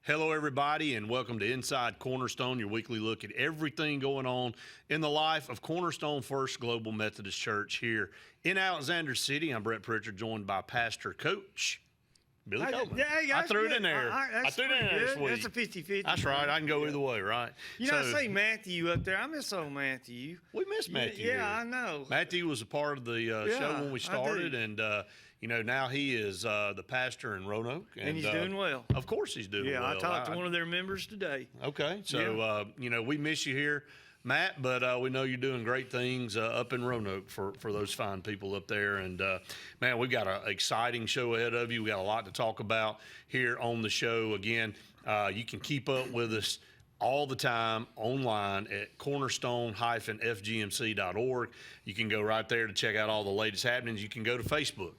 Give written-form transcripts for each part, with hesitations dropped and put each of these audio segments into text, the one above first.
Hello, everybody, and welcome to Inside Cornerstone, your weekly look at everything going on in the life of Cornerstone First Global Methodist Church here in Alexander City. I'm Brett Pritchard, joined by Pastor Coach Billy Coleman. Yeah, I threw it in there. I threw it in there this week. That's a 50-50. That's right. I can go either way, right? You know, I say Matthew up there. I miss old Matthew. We miss Matthew. Yeah, I know. Matthew was a part of the show when we started, and now he is the pastor in Roanoke, and he's doing well. Of course, he's doing well. Yeah, I talked to one of their members today. Okay, so we miss you here, Matt, but we know you're doing great things up in Roanoke for those fine people up there. And, man, we've got an exciting show ahead of you. We got a lot to talk about here on the show. Again, you can keep up with us all the time online at cornerstone-fgmc.org. You can go right there to check out all the latest happenings. You can go to Facebook.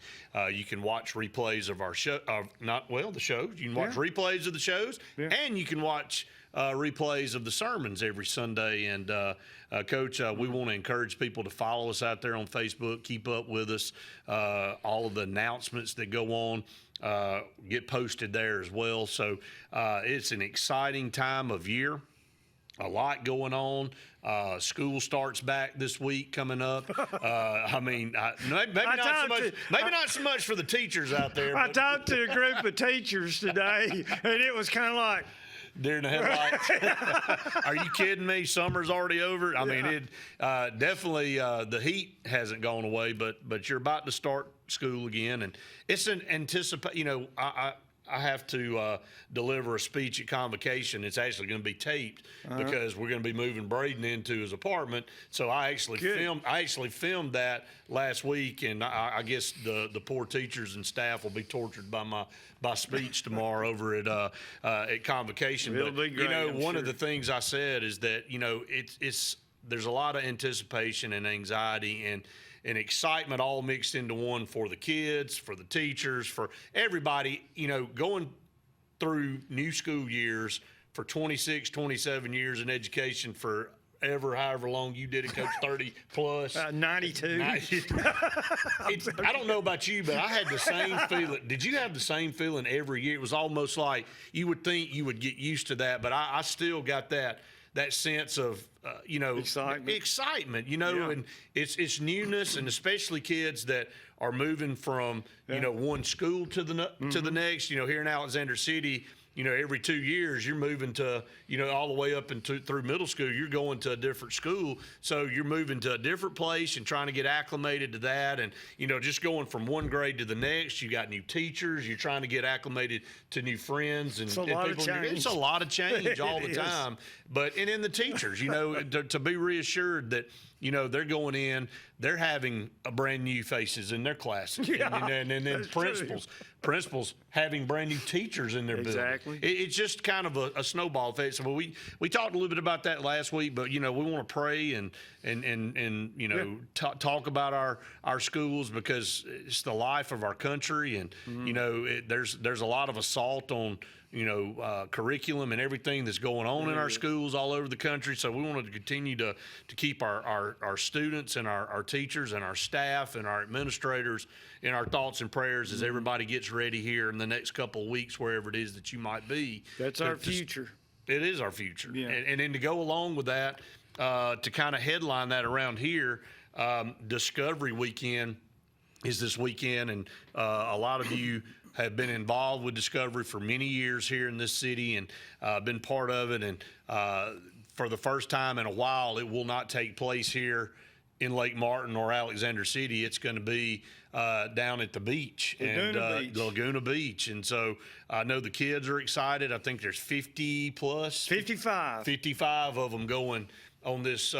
You can watch replays of our show, the shows. You can watch replays of the shows, and you can watch replays of the sermons every Sunday. And Coach, we want to encourage people to follow us out there on Facebook, keep up with us. All of the announcements that go on get posted there as well. So it's an exciting time of year. A lot going on. School starts back this week coming up. Maybe not so much for the teachers out there. I talked to a group of teachers today, and it was kind of like, deer in the headlights. Are you kidding me? Summer's already over. I mean, it definitely the heat hasn't gone away, but you're about to start school again, and it's an I have to deliver a speech at Convocation. It's actually going to be taped because we're going to be moving Braden into his apartment. So I actually filmed that last week, and I guess the poor teachers and staff will be tortured by my speech tomorrow over at Convocation. It'll be great, one of the things I said is that there's a lot of anticipation and anxiety and excitement all mixed into one for the kids, for the teachers, for everybody, going through new school years for 26, 27 years in education for however long you did it, Coach, 30 plus. 92. I don't know about you, but I had the same feeling. Did you have the same feeling every year? It was almost like you would think you would get used to that, but I still got that sense of, excitement, and it's newness, and especially kids that are moving from, one school to the next, here in Alexander City. Every 2 years you're moving to, all the way up through middle school, you're going to a different school. So you're moving to a different place and trying to get acclimated to that. And, just going from one grade to the next, you got new teachers, you're trying to get acclimated to new friends. And it's a lot of change. It's a lot of change all the time. And in the teachers, to be reassured that, they're going in, they're having a brand new faces in their classes. And then principals having brand new teachers in their building. It's just kind of a snowball effect. So we talked a little bit about that last week, but we want to pray and talk about our schools, because it's the life of our country, and there's a lot of assault on curriculum and everything that's going on in our schools all over the country. So we wanted to continue to keep our students and our teachers and our staff and our administrators in our thoughts and prayers as everybody gets ready here in the next couple of weeks, wherever it is that you might be. That's our future. It is our future. Yeah. And then to go along with that, to kind of headline that around here, Discovery Weekend is this weekend, and a lot of you have been involved with Discovery for many years here in this city and been part of it. And for the first time in a while, it will not take place here in Lake Martin or Alexander City. It's going to be down at the beach, Laguna Beach. And so I know the kids are excited. I think there's 55 of them going on this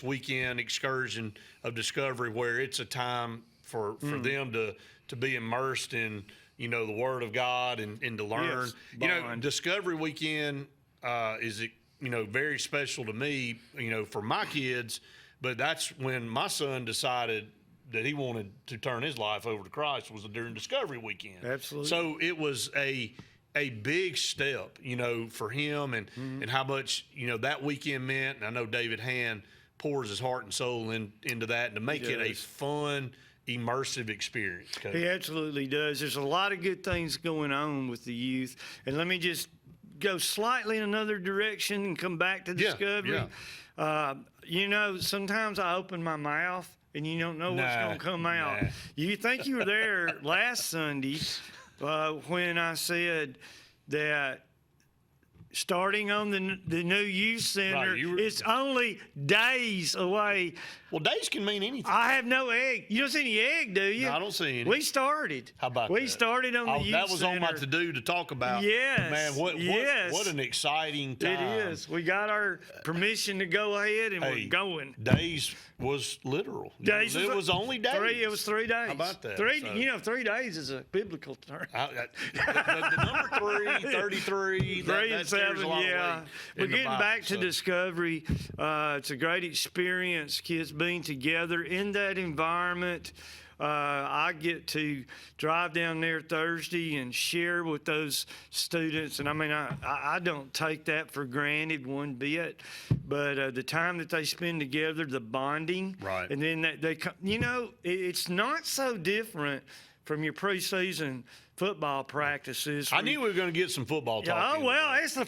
weekend excursion of Discovery, where it's a time for them to be immersed in the Word of God and to learn. Discovery Weekend is very special to me, for my kids. But that's when my son decided that he wanted to turn his life over to Christ, was during Discovery Weekend. Absolutely. So it was a big step, for him, and how much that weekend meant. And I know David Hand pours his heart and soul into that, and to make it a fun, immersive experience. Coach. He absolutely does. There's a lot of good things going on with the youth. And let me just go slightly in another direction and come back to Discovery. You know, sometimes I open my mouth and you don't know what's going to come out. You think you were there last Sunday when I said that starting on the new youth center, it's only days away. Well, days can mean anything. I have no egg. You don't see any egg, do you? No, I don't see any. We started. How about we that? started on the youth That was center. on my to-do to talk about. Yes. Man, what an exciting time. It is. We got our permission to go ahead, and we're going. Days was literal. Days it was only days. It was 3 days. How about that? You know, 3 days is a biblical term. The number 3, 33. 3 and 7, We're getting back to Discovery. It's a great experience, kids being together in that environment. I get to drive down there Thursday and share with those students. And I mean, I don't take that for granted one bit, but the time that they spend together, the bonding. Right. And then they you know, it's not so different from your preseason football practices. I knew we were going to get some football talk. Oh, well, it's here,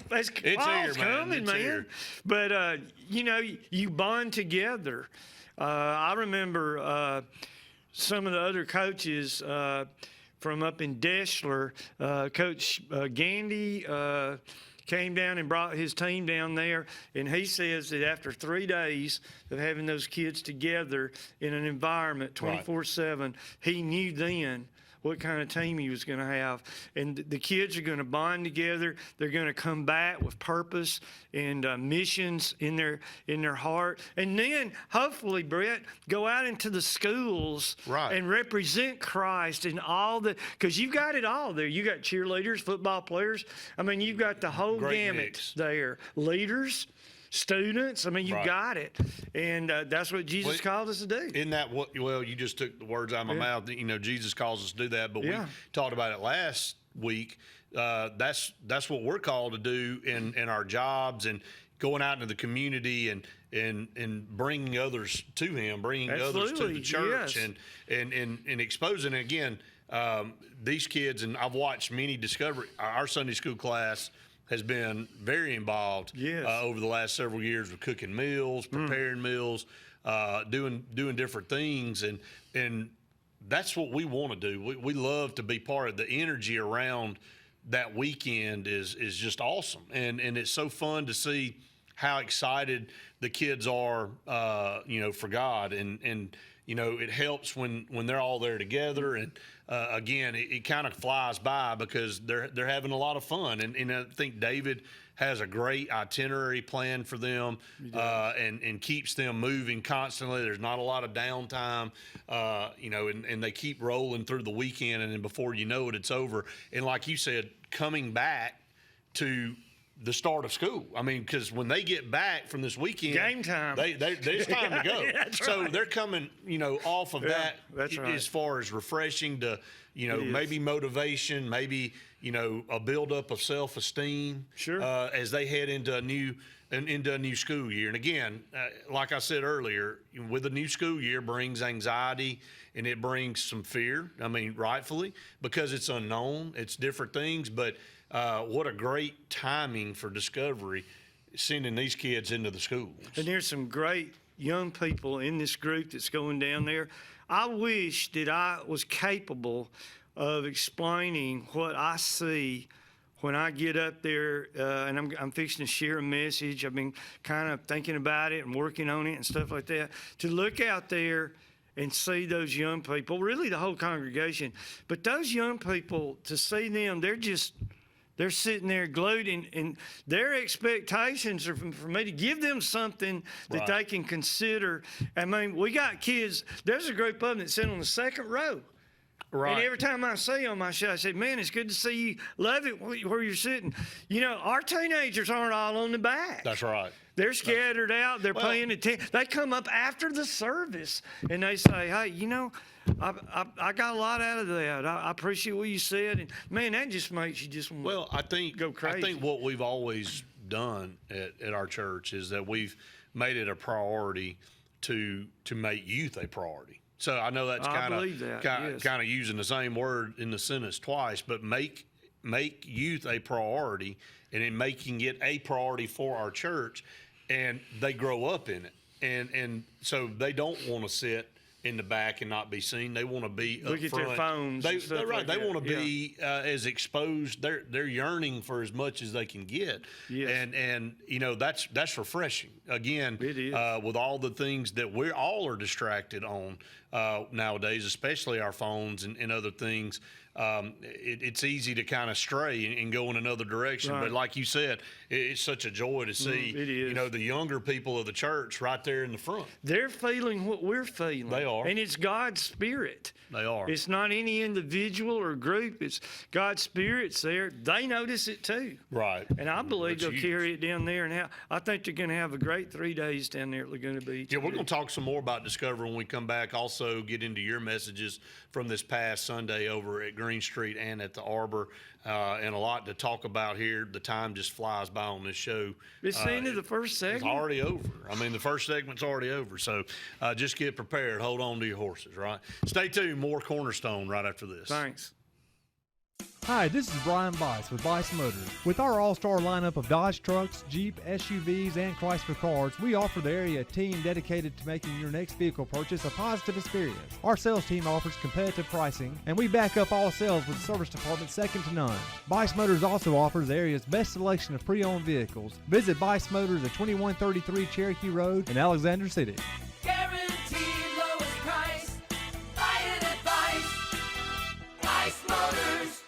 man. coming, It's man. here. But, you know, you bond together. I remember some of the other coaches from up in Deschler, Coach Gandy came down and brought his team down there, and he says that after 3 days of having those kids together in an environment 24/7, he knew then what kind of team he was going to have. And the kids are going to bond together. They're going to come back with purpose and missions in their heart. And then, hopefully, Brett, go out into the schools and represent Christ in all the – because you've got it all there. You got cheerleaders, football players. I mean, you've got the whole gamut there. Leaders, students. I mean, you got it. And that's what Jesus called us to do. Isn't that what, well, you just took the words out of my mouth. You know, Jesus calls us to do that, but we talked about it last week. That's what we're called to do in our jobs and going out into the community and bringing others to Him, bringing others to the church and exposing it. Again, these kids, and I've watched many Discovery, our Sunday school class has been very involved over the last several years with cooking meals, preparing meals, doing different things, and that's what we want to do. We love to be part of the energy around that weekend is just awesome, and it's so fun to see how excited the kids are, you know, for God, and you know, it helps when they're all there together. And again, it kind of flies by because they're having a lot of fun. And I think David has a great itinerary plan for them and keeps them moving constantly. There's not a lot of downtime, you know, and they keep rolling through the weekend. And then before you know it, it's over. And like you said, coming back to the start of school. I mean, because when they get back from this weekend, game time. There's time to go. So they're coming, you know, off of that as far as refreshing to, you know, maybe motivation, maybe, you know, a buildup of self-esteem. As they head into a new school year. And again, like I said earlier, with a new school year brings anxiety and it brings some fear. I mean, rightfully, because it's unknown, it's different things, but what a great timing for Discovery, sending these kids into the schools. And there's some great young people in this group that's going down there. I wish that I was capable of explaining what I see when I get up there, and I'm fixing to share a message. I've been kind of thinking about it and working on it and stuff like that. To look out there and see those young people, really the whole congregation, but those young people, to see them, they're sitting there glued, and their expectations are for me to give them something that they can consider. I mean, we got kids. There's a group of them that sit on the second row. And every time I see them, I say, man, it's good to see you. Love it where you're sitting. You know, our teenagers aren't all on the back. That's right. They're scattered out. They're paying attention. They come up after the service, and they say, hey, you know, I got a lot out of that. I appreciate what you said. And, man, that just makes you just want to go crazy. I think what we've always done at our church is that we've made it a priority to make youth a priority. So I know that's kind of using the same word in the sentence twice, but make youth a priority and in making it a priority for our church, and they grow up in it. And so they don't want to sit in the back and not be seen. They want to be look up at front. their phones. They're right. Like they that. want to be as exposed. They're yearning for as much as they can get. Yes. And that's refreshing. Again, It is. With all the things that we all are distracted on nowadays, especially our phones and other things. It's easy to kind of stray and go in another direction. Right. But like you said, it's such a joy to see, it is. the younger people of the church right there in the front. They're feeling what we're feeling. They are. And it's God's Spirit. They are. It's not any individual or group. It's God's Spirit's there. They notice it too. Right. And I believe That's they'll carry it down there. And I think they're going to have a great 3 days down there at Laguna Beach. Yeah, we're going to talk some more about Discover when we come back. Also, get into your messages from this past Sunday over at Green Street and at the Arbor, and a lot to talk about here. The time just flies by on this show. It's the end of the first segment. It's already over. I mean, the first segment's already over. So just get prepared. Hold on to your horses, right? Stay tuned. More Cornerstone right after this. Thanks. Hi, this is Brian Bice with Bice Motors. With our all-star lineup of Dodge trucks, Jeep, SUVs, and Chrysler cars, we offer the area a team dedicated to making your next vehicle purchase a positive experience. Our sales team offers competitive pricing, and we back up all sales with a service department second to none. Bice Motors also offers the area's best selection of pre-owned vehicles. Visit Bice Motors at 2133 Cherokee Road in Alexander City. Guaranteed lowest price. Buy it at Bice Motors.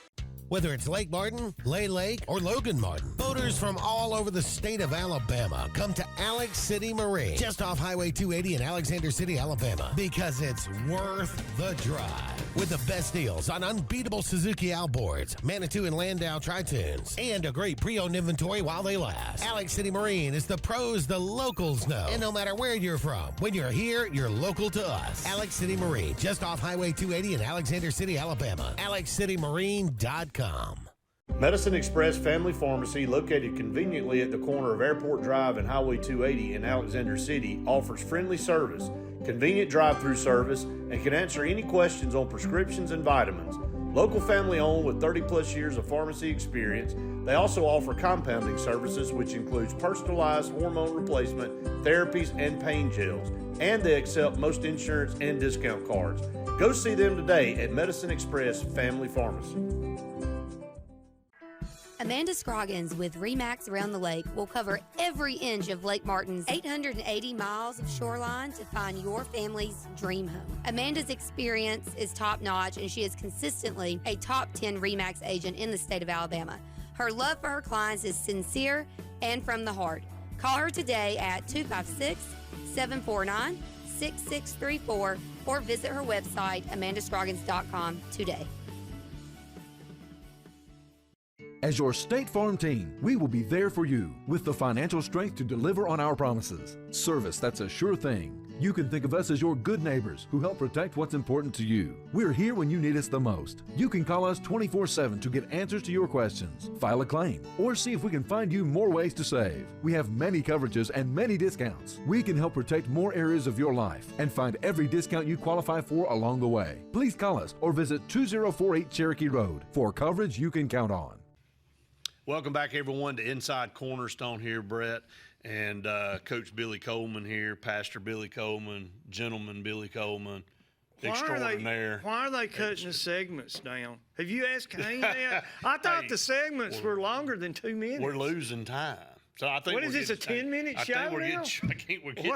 Whether it's Lake Martin, Lay Lake, or Logan Martin, boaters from all over the state of Alabama come to Alex City Marine, just off Highway 280 in Alexander City, Alabama, because it's worth the drive. With the best deals on unbeatable Suzuki outboards, Manitou and Landau Tritoons, and a great pre-owned inventory while they last. Alex City Marine is the pros the locals know. And no matter where you're from, when you're here, you're local to us. Alex City Marine, just off Highway 280 in Alexander City, Alabama. AlexCityMarine.com. Medicine Express Family Pharmacy, located conveniently at the corner of Airport Drive and Highway 280 in Alexander City, offers friendly service, convenient drive-through service, and can answer any questions on prescriptions and vitamins. Local family owned with 30-plus years of pharmacy experience, they also offer compounding services, which includes personalized hormone replacement, therapies, and pain gels. And they accept most insurance and discount cards. Go see them today at Medicine Express Family Pharmacy. Amanda Scroggins with RE/MAX Around the Lake will cover every inch of Lake Martin's 880 miles of shoreline to find your family's dream home. Amanda's experience is top-notch, and she is consistently a top 10 RE/MAX agent in the state of Alabama. Her love for her clients is sincere and from the heart. Call her today at 256-749-6634 or visit her website, amandascroggins.com, today. As your State Farm team, we will be there for you with the financial strength to deliver on our promises. Service that's a sure thing. You can think of us as your good neighbors who help protect what's important to you. We're here when you need us the most. You can call us 24/7 to get answers to your questions, file a claim, or see if we can find you more ways to save. We have many coverages and many discounts. We can help protect more areas of your life and find every discount you qualify for along the way. Please call us or visit 2048 Cherokee Road for coverage you can count on. Welcome back, everyone, to Inside Cornerstone here, Brett, and Coach Billy Coleman here, Pastor Billy Coleman, Gentleman Billy Coleman, extraordinaire. Why are they cutting the segments down? Have you asked Kane that? I thought the segments were longer than 2 minutes. We're losing time. So I think what is this, a 10-minute show now? We're getting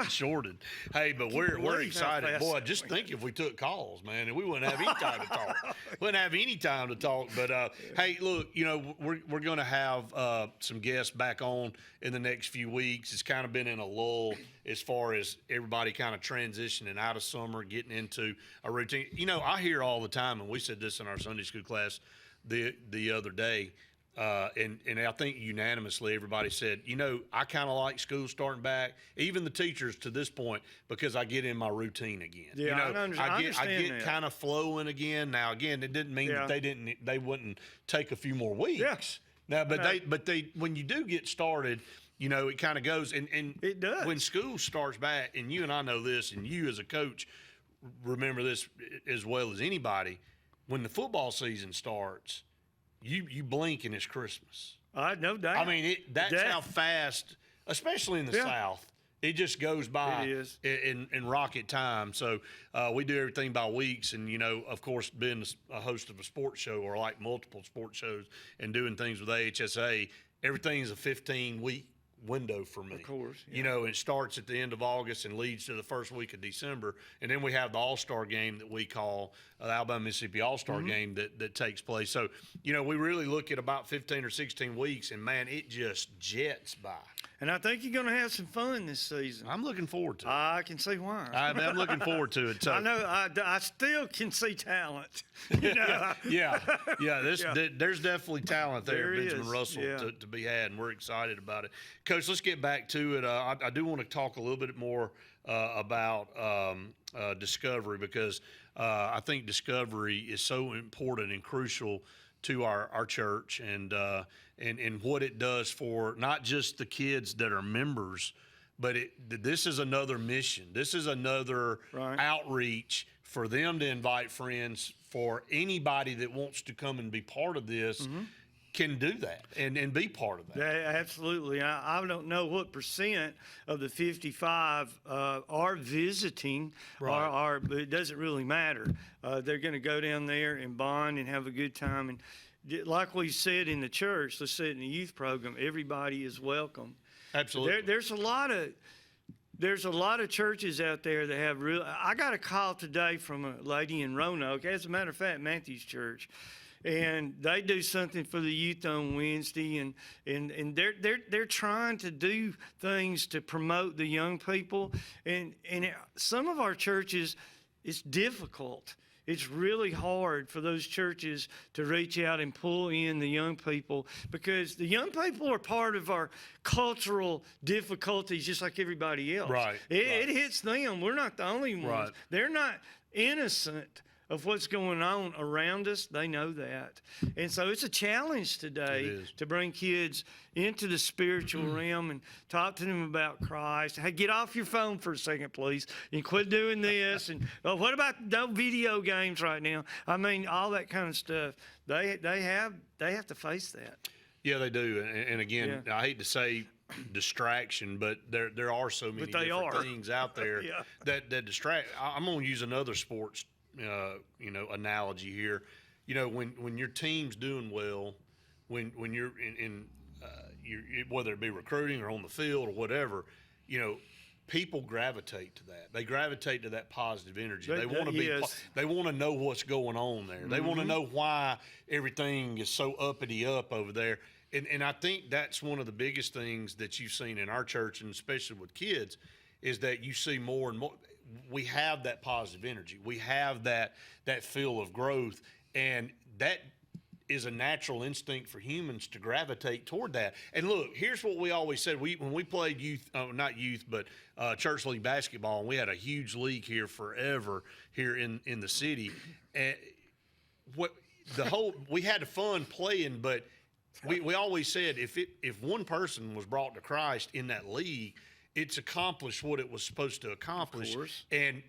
shorted. Hey, but we're excited. Boy, just think if we took calls, man, and we wouldn't have any time to talk. Wouldn't have any time to talk. But hey, look, we're going to have some guests back on in the next few weeks. It's kind of been in a lull as far as everybody kind of transitioning out of summer, getting into a routine. I hear all the time, and we said this in our Sunday school class the other day. And I think unanimously everybody said, I kind of like school starting back, even the teachers to this point, because I get in my routine again. Yeah, I get kind of flowing again. Now, again, it didn't mean that they wouldn't take a few more weeks. Yes. Now, but they when you do get started, it kind of goes and it does. When school starts back, and you and I know this, and you as a coach remember this as well as anybody, when the football season starts, you blink and it's Christmas. No doubt. I mean, that's how fast, especially in the South, it just goes by It is. in rocket time. So we do everything by weeks. And, of course, being a host of a sports show or like multiple sports shows and doing things with AHSA, everything is a 15-week window for me. Of course. And it starts at the end of August and leads to the first week of December. And then we have the All-Star game that we call the Alabama-Mississippi All-Star game that takes place. So, we really look at about 15 or 16 weeks, and, man, it just jets by. And I think you're going to have some fun this season. I'm looking forward to it. I can see why. I'm looking forward to it. So. I know. I still can see talent. Yeah. There's definitely talent there, There Benjamin is, Russell, yeah. to be had, and we're excited about it. Coach, let's get back to it. I do want to talk a little bit more about Discovery, because I think Discovery is so important and crucial to our church and what it does for not just the kids that are members, but this is another mission. This is another outreach for them to invite friends, for anybody that wants to come and be part of this can do that and be part of that. Yeah, absolutely. I don't know what percent of the 55 are visiting, or but it doesn't really matter. They're going to go down there and bond and have a good time. And like we said in the church, let's say in the youth program, everybody is welcome. Absolutely. There's a lot of churches out there that have real. I got a call today from a lady in Roanoke. As a matter of fact, Matthew's church. And they do something for the youth on Wednesday, and they're trying to do things to promote the young people. And some of our churches, it's difficult. It's really hard for those churches to reach out and pull in the young people, because the young people are part of our cultural difficulties just like everybody else. Right. It hits them. We're not the only ones. Right. They're not innocent of what's going on around us. They know that. And so it's a challenge today to bring kids into the spiritual realm and talk to them about Christ. Hey, get off your phone for a second, please, and quit doing this. And what about no video games right now? I mean, all that kind of stuff. They have to face that. Yeah, they do. And again, I hate to say distraction, but there are so many different things out there that distract. I'm going to use another sports analogy here. When your team's doing well, when you're in whether it be recruiting or on the field or whatever, people gravitate to that. They gravitate to that positive energy. They want to be. They want to know what's going on there. They want to know why everything is so uppity up over there. And I think that's one of the biggest things that you've seen in our church, and especially with kids, is that you see more and more. We have that positive energy. We have that feel of growth, and that is a natural instinct for humans to gravitate toward that. And look, here's what we always said. When we played church league basketball, and we had a huge league here forever here in the city. And we had fun playing, but we always said if one person was brought to Christ in that league, it's accomplished what it was supposed to accomplish. Of course. And,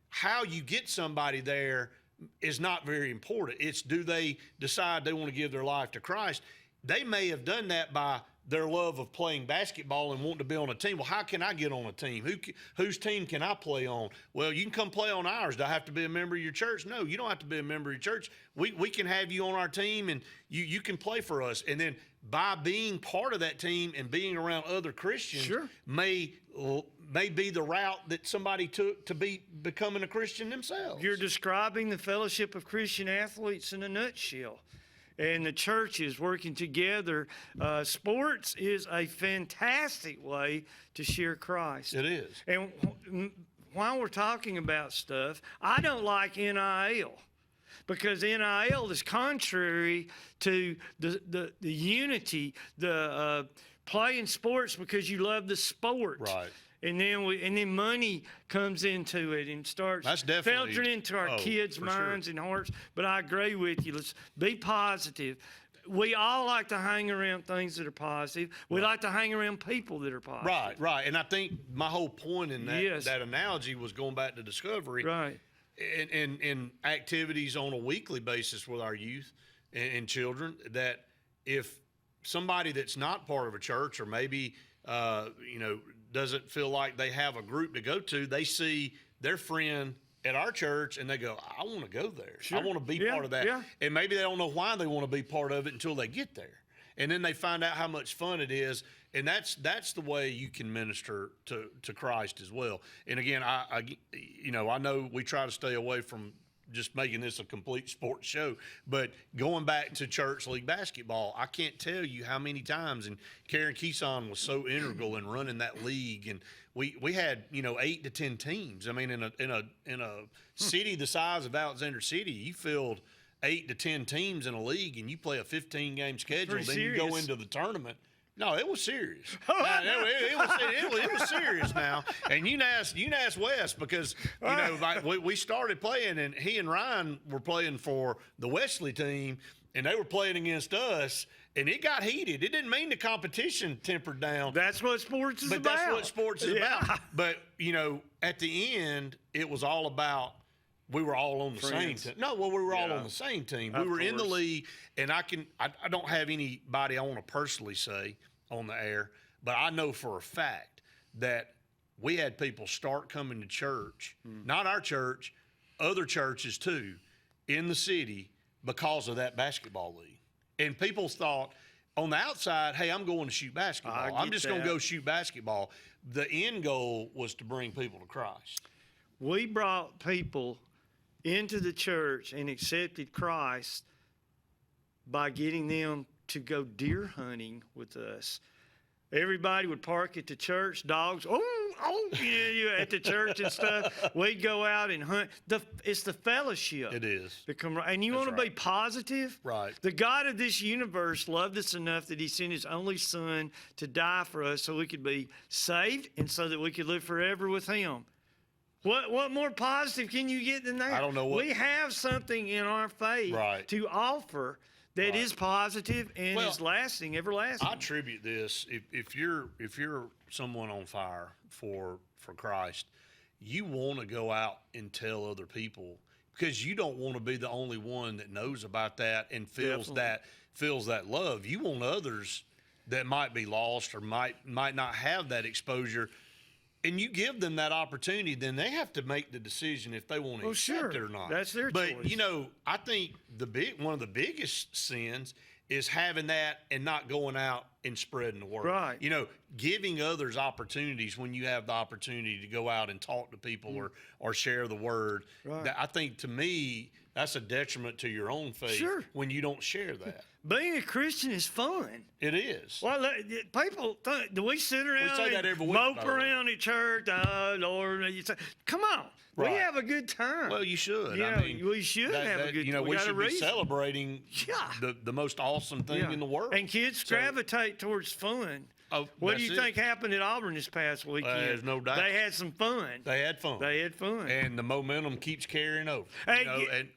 how you get somebody there is not very important. It's, do they decide they want to give their life to Christ? They may have done that by their love of playing basketball and wanting to be on a team. Well, how can I get on a team? Whose team can I play on? Well, you can come play on ours. Do I have to be a member of your church? No, you don't have to be a member of your church. We can have you on our team, and you can play for us. And then by being part of that team and being around other Christians may be the route that somebody took to be becoming a Christian themselves. You're describing the fellowship of Christian athletes in a nutshell. And the church is working together. Sports is a fantastic way to share Christ. It is. And while we're talking about stuff, I don't like NIL, because NIL is contrary to the unity, the playing sports because you love the sport. Right. And then money comes into it and starts filtering into our kids' minds and hearts. But I agree with you. Let's be positive. We all like to hang around things that are positive. We like to hang around people that are positive. Right. And I think my whole point in that analogy was going back to Discovery. Right. And activities on a weekly basis with our youth and children, that if somebody that's not part of a church, or maybe doesn't feel like they have a group to go to, they see their friend at our church and they go, I want to go there. Sure. I want to be Yeah, part of that. yeah. And maybe they don't know why they want to be part of it until they get there. And then they find out how much fun it is. And that's the way you can minister to Christ as well. And again, I know we try to stay away from just making this a complete sports show, but going back to church league basketball, I can't tell you how many times, and Karen Keeson was so integral in running that league, and we had 8 to 10 teams. I mean, in a city the size of Alexander City, you filled 8 to 10 teams in a league, and you play a 15-game schedule, then you go into the tournament. No, it was serious. It was serious now. And you can ask Wes, because we started playing, and he and Ryan were playing for the Wesley team, and they were playing against us, and it got heated. It didn't mean the competition tempered down. That's what sports is about. But that's what sports is about. But at the end, it was all about. We were all on the same team. No, we were all on the same team. We were in the league, and I don't have anybody I want to personally say on the air, but I know for a fact that we had people start coming to church, not our church, other churches too, in the city because of that basketball league. And people thought on the outside, hey, I'm going to shoot basketball. I'm just going to go shoot basketball. The end goal was to bring people to Christ. We brought people into the church and accepted Christ by getting them to go deer hunting with us. Everybody would park at the church, dogs, at the church and stuff. We'd go out and hunt. It's the fellowship. It is. And you want to be positive? Right. The God of this universe loved us enough that he sent his only son to die for us so we could be saved and so that we could live forever with him. What more positive can you get than that? I don't know what. We have something in our faith to offer that is positive and is lasting, everlasting. I attribute this. If you're someone on fire for Christ, you want to go out and tell other people, because you don't want to be the only one that knows about that and feels that love. You want others that might be lost or might not have that exposure. And you give them that opportunity, then they have to make the decision if they want to accept it or not. That's their choice. But I think one of the biggest sins is having that and not going out and spreading the word. Right. Giving others opportunities when you have the opportunity to go out and talk to people or share the word. Right. I think, to me, that's a detriment to your own faith when you don't share that. Being a Christian is fun. It is. Well, people think, do we sit around say that every week, mope around at church? Oh, Lord. Come on. Right. We have a good time. Well, you should. We should have a good time. We should be celebrating the most awesome thing in the world. And kids gravitate towards fun. Oh, what do you think happened at Auburn this past weekend? There's no doubt. They had some fun. They had fun. And the momentum keeps carrying over. Hey,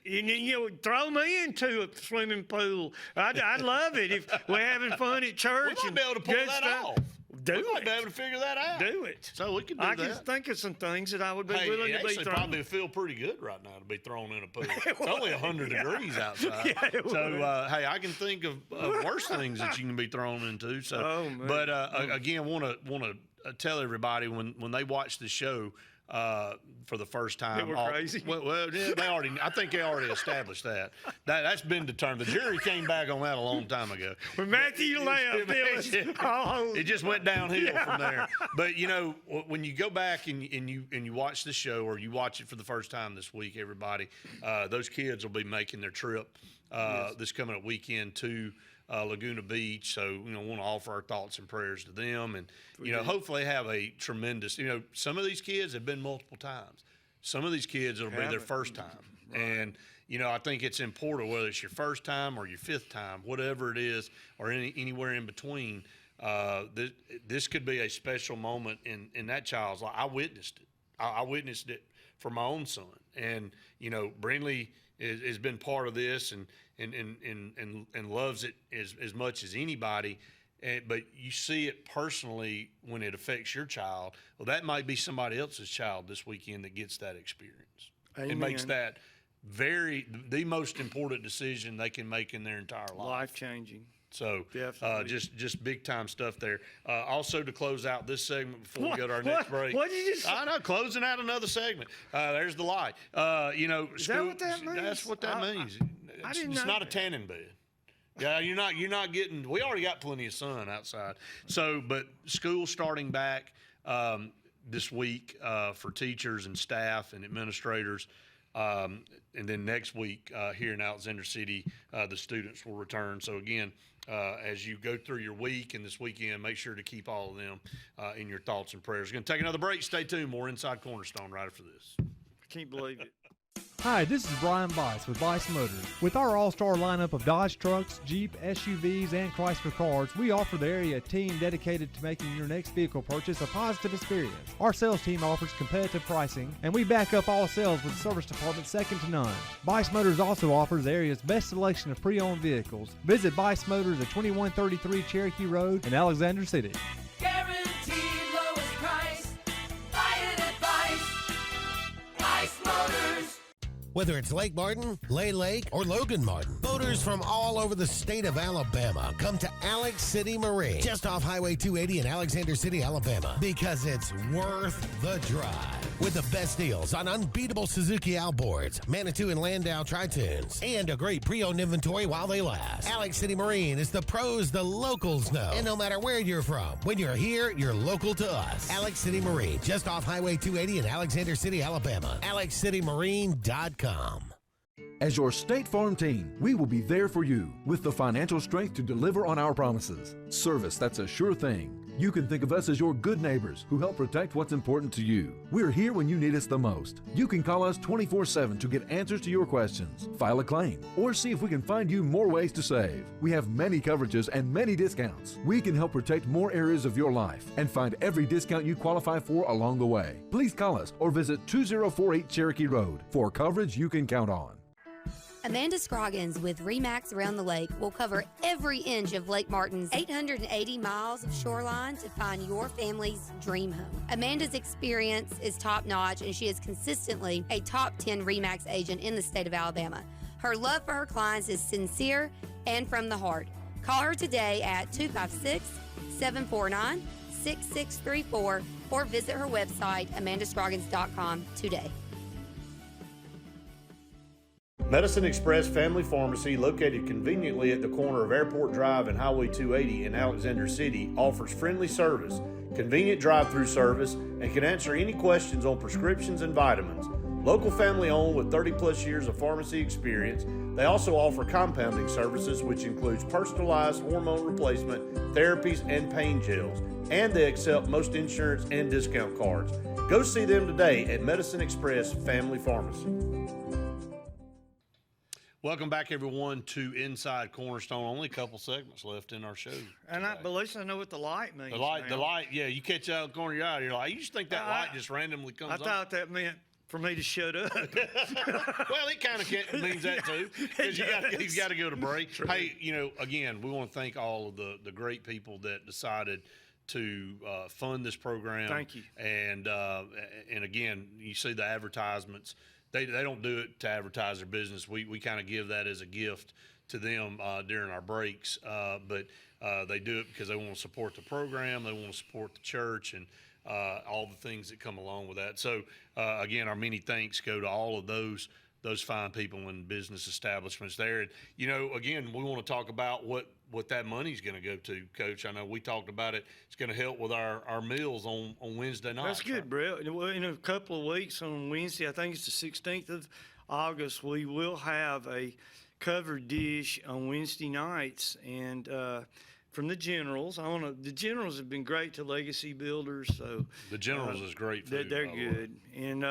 throw me into a swimming pool. I'd love it if we're having fun at church. We might be able to pull that off. We might be able to figure that out. Do it. So we can do that. I can think of some things that I would be willing to be thrown. Probably feel pretty good right now to be thrown in a pool. It's only 100 degrees outside. Hey, I can think of worse things that you can be thrown into. So, but again, want to tell everybody when they watch the show for the first time. They were crazy. Well, yeah, I think they already established that. That's been determined. The jury came back on that a long time ago. When Matthew left, it just went downhill from there. But when you go back and you watch the show, or you watch it for the first time this week, everybody, those kids will be making their trip this coming up weekend to Laguna Beach. So, want to offer our thoughts and prayers to them, and hopefully have a tremendous. Some of these kids have been multiple times. Some of these kids it'll be their first time, and I think it's important, whether it's your first time or your fifth time, whatever it is, or anywhere in between. This could be a special moment in that child's life. I witnessed it. I witnessed it for my own son, and Brindley has been part of this and loves it as much as anybody. But you see it personally when it affects your child. Well, that might be somebody else's child this weekend that gets that experience. Amen. It makes that the most important decision they can make in their entire life. Life-changing. So Definitely. just big time stuff there. Also, to close out this segment before we go to our next break. What did you just say? I know, closing out another segment. There's the light. Is that what that means? That's what that means. I didn't It's know not a that. tanning bed. Yeah, you're not getting. We already got plenty of sun outside. So, but school starting back this week for teachers and staff and administrators. And then next week here in Alexander City, the students will return. So again, as you go through your week and this weekend, make sure to keep all of them in your thoughts and prayers. We're going to take another break. Stay tuned. More Inside Cornerstone right after this. I can't believe it. Hi, this is Brian Bice with Bice Motors. With our all-star lineup of Dodge trucks, Jeep, SUVs, and Chrysler cars, we offer the area team dedicated to making your next vehicle purchase a positive experience. Our sales team offers competitive pricing, and we back up all sales with a service department second to none. Bice Motors also offers the area's best selection of pre-owned vehicles. Visit Bice Motors at 2133 Cherokee Road in Alexander City. Guaranteed lowest price. Buy it at Bice Motors. Whether it's Lake Martin, Lay Lake, or Logan Martin, boaters from all over the state of Alabama come to Alex City Marine, just off Highway 280 in Alexander City, Alabama, because it's worth the drive. With the best deals on unbeatable Suzuki outboards, Manitou and Landau Tritoons, and a great pre-owned inventory while they last. Alex City Marine is the pros the locals know. And no matter where you're from, when you're here, you're local to us. Alex City Marine, just off Highway 280 in Alexander City, Alabama. AlexCityMarine.com. As your State Farm team, we will be there for you with the financial strength to deliver on our promises. Service that's a sure thing. You can think of us as your good neighbors who help protect what's important to you. We're here when you need us the most. You can call us 24/7 to get answers to your questions, file a claim, or see if we can find you more ways to save. We have many coverages and many discounts. We can help protect more areas of your life and find every discount you qualify for along the way. Please call us or visit 2048 Cherokee Road for coverage you can count on. Amanda Scroggins with RE/MAX Around the Lake will cover every inch of Lake Martin's 880 miles of shoreline to find your family's dream home. Amanda's experience is top-notch, and she is consistently a top 10 RE/MAX agent in the state of Alabama. Her love for her clients is sincere and from the heart. Call her today at 256-749-6634 or visit her website, amandascroggins.com today. Medicine Express Family Pharmacy, located conveniently at the corner of Airport Drive and Highway 280 in Alexander City, offers friendly service, convenient drive-through service, and can answer any questions on prescriptions and vitamins. Local family owned with 30-plus years of pharmacy experience, they also offer compounding services, which includes personalized hormone replacement, therapies, and pain gels. And they accept most insurance and discount cards. Go see them today at Medicine Express Family Pharmacy. Welcome back, everyone, to Inside Cornerstone. Only a couple segments left in our show. But at least I know what the light means. The light, now. yeah, you catch out of the corner of your eye, you're like, you just think that light just randomly comes I on. thought that meant for me to shut up. Well, it kind of means that too, because you got to go to break. True. Hey, again, we want to thank all of the great people that decided to fund this program. Thank you. And again, you see the advertisements. They don't do it to advertise their business. We kind of give that as a gift to them during our breaks, but they do it because they want to support the program. They want to support the church and all the things that come along with that. So again, our many thanks go to all of those fine people in business establishments there. And again, we want to talk about what that money's going to go to, Coach. I know we talked about it. It's going to help with our meals on Wednesday night. That's good, Brett. In a couple of weeks on Wednesday, I think it's the 16th of August, we will have a covered dish on Wednesday nights. And from the Generals, the Generals have been great to legacy builders. So the Generals is great food. They're by the way. good. And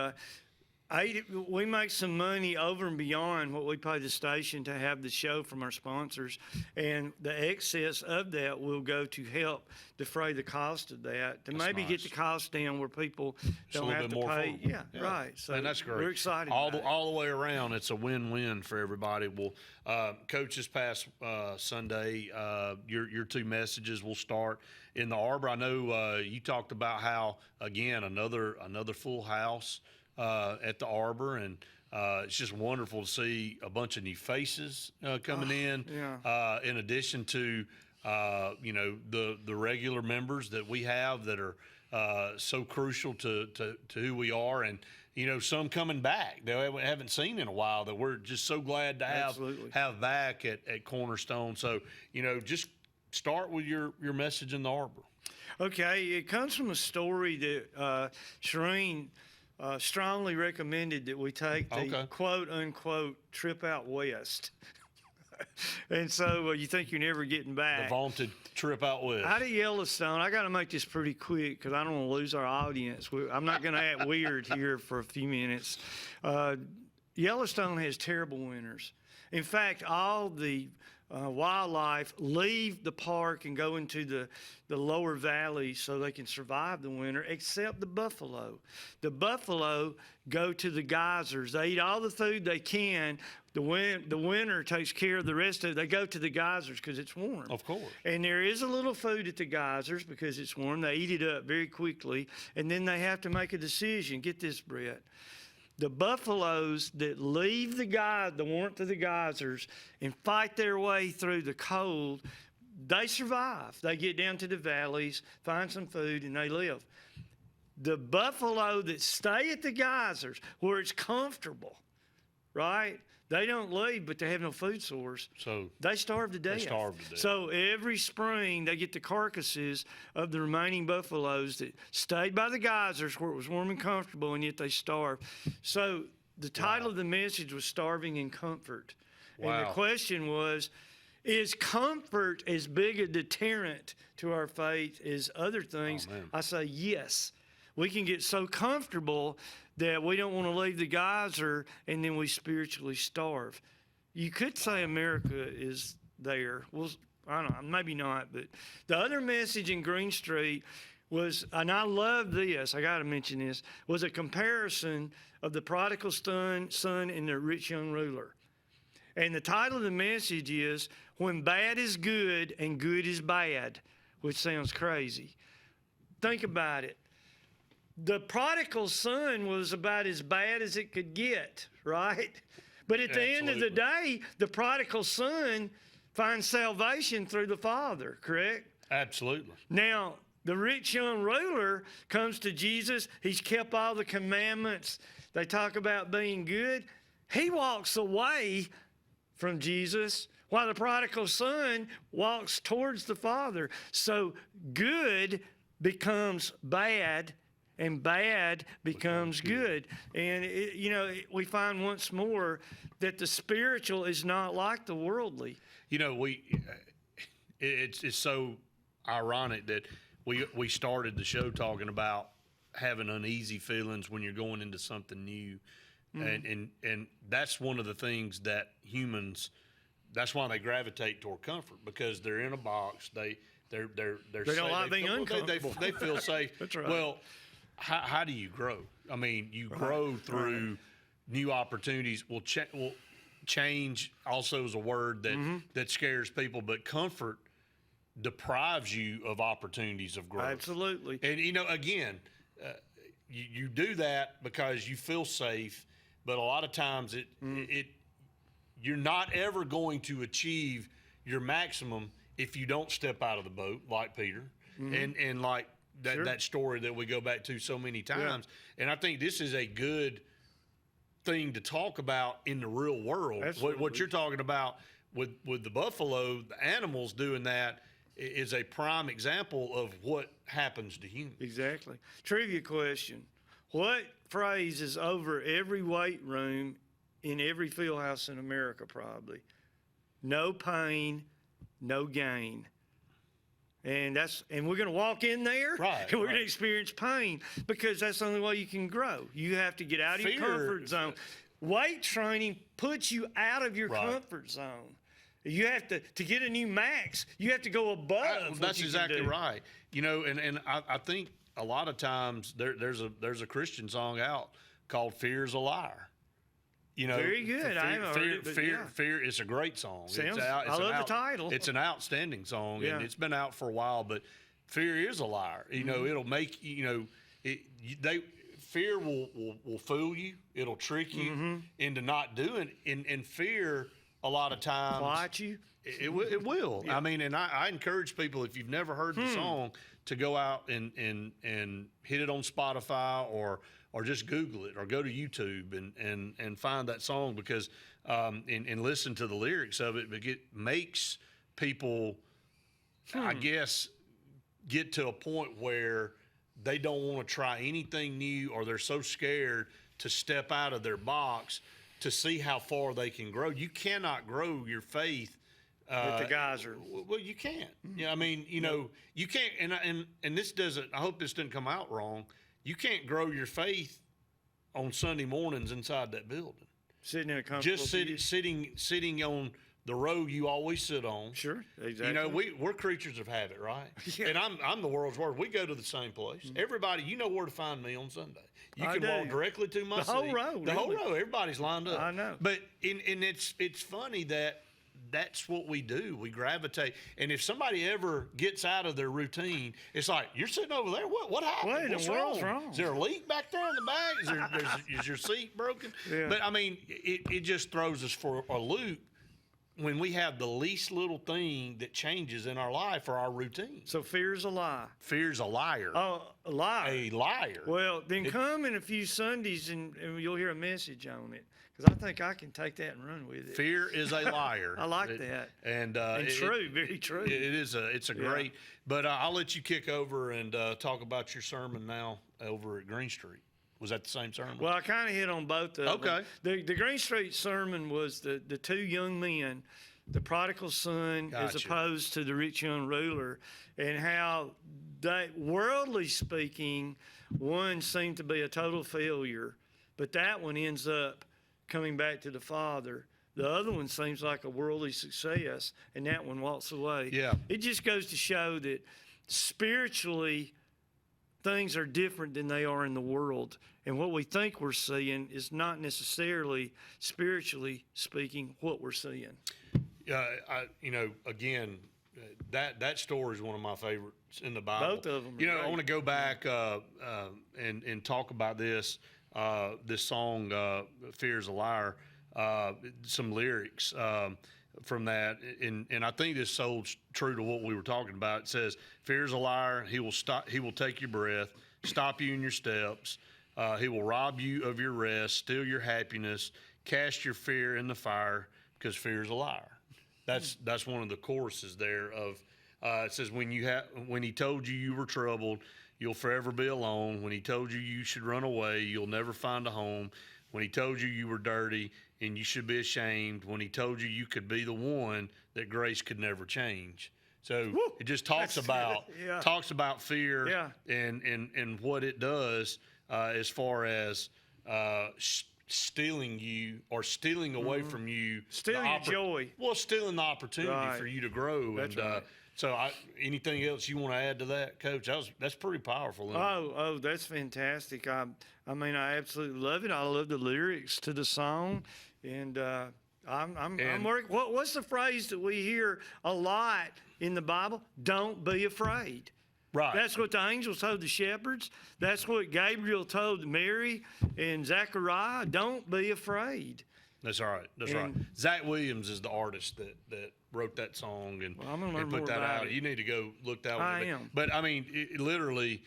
we make some money over and beyond what we pay the station to have the show from our sponsors, and the excess of that will go to help defray the cost of that, to maybe get the cost down where people don't have to pay. Yeah, right. So and that's great. We're excited. All the way around, it's a win-win for everybody. Well, Coach, this past Sunday, your two messages will start in the Arbor. I know you talked about how, again, another full house at the Arbor, and It's just wonderful to see a bunch of new faces coming in. yeah. In addition to the regular members that we have that are so crucial to who we are, and some coming back that we haven't seen in a while that we're just so glad to have back at Cornerstone. So just start with your message in the arbor. Okay, it comes from a story that Shireen strongly recommended that we take the quote-unquote trip out west. And so you think you're never getting back. The vaunted trip out west. Out of Yellowstone, I got to make this pretty quick because I don't want to lose our audience. I'm not going to act weird here for a few minutes. Yellowstone has terrible winters. In fact, all the wildlife leave the park and go into the lower valleys so they can survive the winter, except the buffalo. The buffalo go to the geysers. They eat all the food they can. The winter takes care of the rest of it. They go to the geysers because it's warm. Of course. And there is a little food at the geysers because it's warm. They eat it up very quickly, and then they have to make a decision. Get this, Brett. The buffaloes that leave the warmth of the geysers and fight their way through the cold, they survive. They get down to the valleys, find some food, and they live. The buffalo that stay at the geysers where it's comfortable, right? They don't leave, but they have no food source. So they starve to death. They starve to death. So every spring, they get the carcasses of the remaining buffaloes that stayed by the geysers where it was warm and comfortable, and yet they starved. So the title of the message was Starving in Comfort. Wow. And the question was, is comfort as big a deterrent to our faith as other things? Oh, man. I say yes. We can get so comfortable that we don't want to leave the geyser, and then we spiritually starve. You could say America is there. Well, I don't know, maybe not. But the other message in Green Street was, and I love this, I got to mention this, was a comparison of the prodigal son and the rich young ruler. And the title of the message is, When Bad is Good and Good is Bad, which sounds crazy. Think about it. The prodigal son was about as bad as it could get, right? But at the end of the day, the prodigal son finds salvation through the Father, correct? Absolutely. Now, the rich young ruler comes to Jesus. He's kept all the commandments. They talk about being good. He walks away from Jesus while the prodigal son walks towards the Father. So good becomes bad, and bad becomes good. And, we find once more that the spiritual is not like the worldly. It's so ironic that we started the show talking about having uneasy feelings when you're going into something new. Mm-hmm. And that's one of the things that humans, that's why they gravitate toward comfort, because they're in a box. They don't like being uncomfortable. They feel safe. That's right. Well, how do you grow? I mean, you grow through new opportunities. Change also is a word that scares people, but comfort deprives you of opportunities of growth. Absolutely. And again, you do that because you feel safe, but a lot of times you're not ever going to achieve your maximum if you don't step out of the boat, like Peter, and like that story that we go back to so many times. Yeah. And I think this is a good thing to talk about in the real world. What you're talking about with the buffalo, the animals doing that, is a prime example of what happens to humans. Exactly. Trivia question. What phrase is over every weight room in every field house in America probably? No pain, no gain. And we're going to walk in there, and we're going to experience pain, because that's the only way you can grow. You have to get out of your comfort zone. Weight training puts you out of your comfort zone. You have to get a new max. You have to go above. That's exactly right. And I think a lot of times there's a Christian song out called "Fear Is a Liar." Very good. I haven't heard it, but Fear is a great song. I love the title. It's an outstanding song, and it's been out for a while. But fear is a liar. It'll make fear will fool you. It'll trick you into not doing. And fear a lot of times Quiet you. it will. I mean, and I encourage people, if you've never heard the song, to go out and hit it on Spotify or just Google it or go to YouTube and find that song, because and listen to the lyrics of it. But it makes people, I guess, get to a point where they don't want to try anything new, or they're so scared to step out of their box to see how far they can grow. You cannot grow your faith With the geyser. well, you can't. Yeah, I mean, you know, you can't. And this doesn't. I hope this didn't come out wrong. You can't grow your faith on Sunday mornings inside that building. Sitting in a comfortable Just pew. sitting on the row you always sit on. Sure, exactly. You know, we're creatures of habit, right? Yeah. And I'm the world's worst. We go to the same place. Everybody, you know where to find me on Sunday. You I can do. walk directly to my The whole seat. row, The whole really. row. Everybody's lined up. I know. But and it's funny that that's what we do. We gravitate. And if somebody ever gets out of their routine, it's like, you're sitting over there. What happened? What in the What's world's wrong? Is there a leak back there in the back? Is your seat broken? Yeah. But I mean, it just throws us for a loop when we have the least little thing that changes in our life or our routine. So fear's a lie. Fear's a liar. Oh, a lie. A liar. Well, then come in a few Sundays and you'll hear a message on it. Because I think I can take that and run with it. Fear is a liar. I like that. And True, very true. It's a great. But I'll let you kick over and talk about your sermon now over at Green Street. Was that the same sermon? Well, I kind of hit on both of Okay. them. The Green Street sermon was the two young men, the prodigal son as Gotcha. opposed to the rich young ruler, and how they, worldly speaking, one seemed to be a total failure, but that one ends up coming back to the Father. The other one seems like a worldly success, and that one walks away. Yeah. It just goes to show that spiritually, things are different than they are in the world. And what we think we're seeing is not necessarily, spiritually speaking, what we're seeing. Again, that story is one of my favorites in the Bible. Both of them are You know, I great. want to go back and talk about this song, "Fear is a Liar." Some lyrics from that, and I think this holds true to what we were talking about. It says, "Fear is a liar. He will stop. He will take your breath, stop you in your steps. He will rob you of your rest, steal your happiness, cast your fear in the fire, because fear is a liar." That's one of the choruses there. Of it says, when he told you you were troubled, you'll forever be alone. When he told you you should run away, you'll never find a home. When he told you you were dirty and you should be ashamed. When he told you could be the one that grace could never change. So it just talks about Yeah. fear Yeah. and what it does as far as stealing you or stealing away from you. Stealing the your joy. Well, stealing the opportunity Right. for you to grow. That's and right. so anything else you want to add to that, Coach? That's pretty powerful. Isn't it? Oh, that's fantastic. I mean, I absolutely love it. I love the lyrics to the song, and I'm working. What's the phrase that we hear a lot in the Bible? Don't be afraid. Right. That's what the angels told the shepherds. That's what Gabriel told Mary and Zechariah. Don't be afraid. That's all right. That's right. Zach Williams is the artist that wrote that song and, I'm gonna learn and put more that about out. it. You need to go look that one I up. am. But I mean, literally,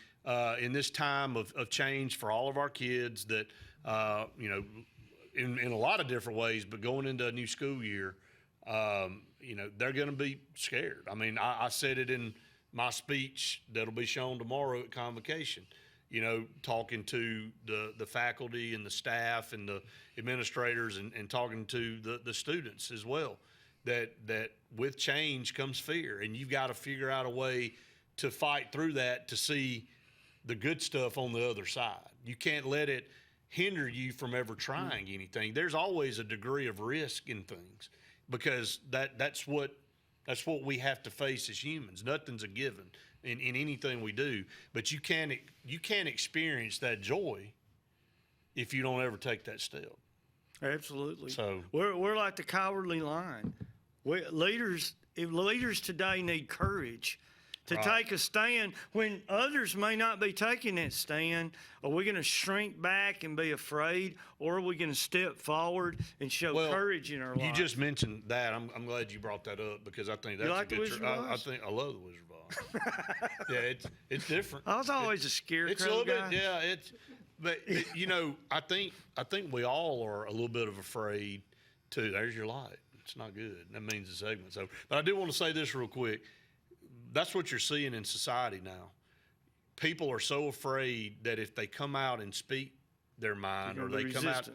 in this time of change for all of our kids, that in a lot of different ways, but going into a new school year, they're going to be scared. I mean, I said it in my speech that'll be shown tomorrow at Convocation. Talking to the faculty and the staff and the administrators and talking to the students as well, that with change comes fear, and you've got to figure out a way to fight through that to see the good stuff on the other side. You can't let it hinder you from ever trying anything. There's always a degree of risk in things, because that's what we have to face as humans. Nothing's a given in anything we do, but you can't experience that joy if you don't ever take that step. Absolutely. So- we're like the cowardly lion. Leaders today need courage to take a stand when others may not be taking that stand? Are we going to shrink back and be afraid, or are we going to step forward and show courage in our lives? You just mentioned that. I'm glad you brought that up because I think that's like a the good. Wizard of I Oz? think I love the Wizard of Oz. Yeah, it's different. I was always a scarecrow It's a little guy. bit, yeah. I think we all are a little bit of afraid too. There's your light. It's not good. That means the segment's over. But I do want to say this real quick. That's what you're seeing in society now. People are so afraid that if they come out and speak their mind, or they come out,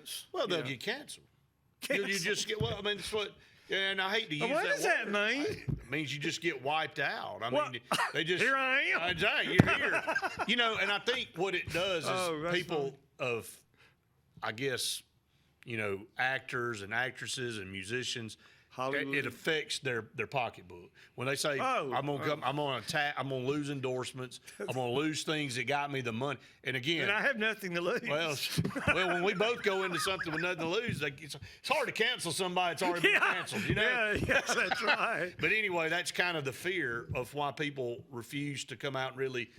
they'll get canceled. You just get. I mean, it's what. Yeah, and I hate to use What that does word. that mean? It means you just get wiped out. I mean, they just. Here I am. Exactly, you're here. And I think what it does is that's people of, I guess, actors and actresses and musicians. Hollywood. It affects their pocketbook when they say, I'm gonna lose endorsements, I'm gonna lose things that got me the money. And again, And I have nothing to lose. well, when we both go into something with nothing to lose, it's hard to cancel somebody that's already been canceled. Yeah, yes, that's right. But anyway, that's kind of the fear of why people refuse to come out and really.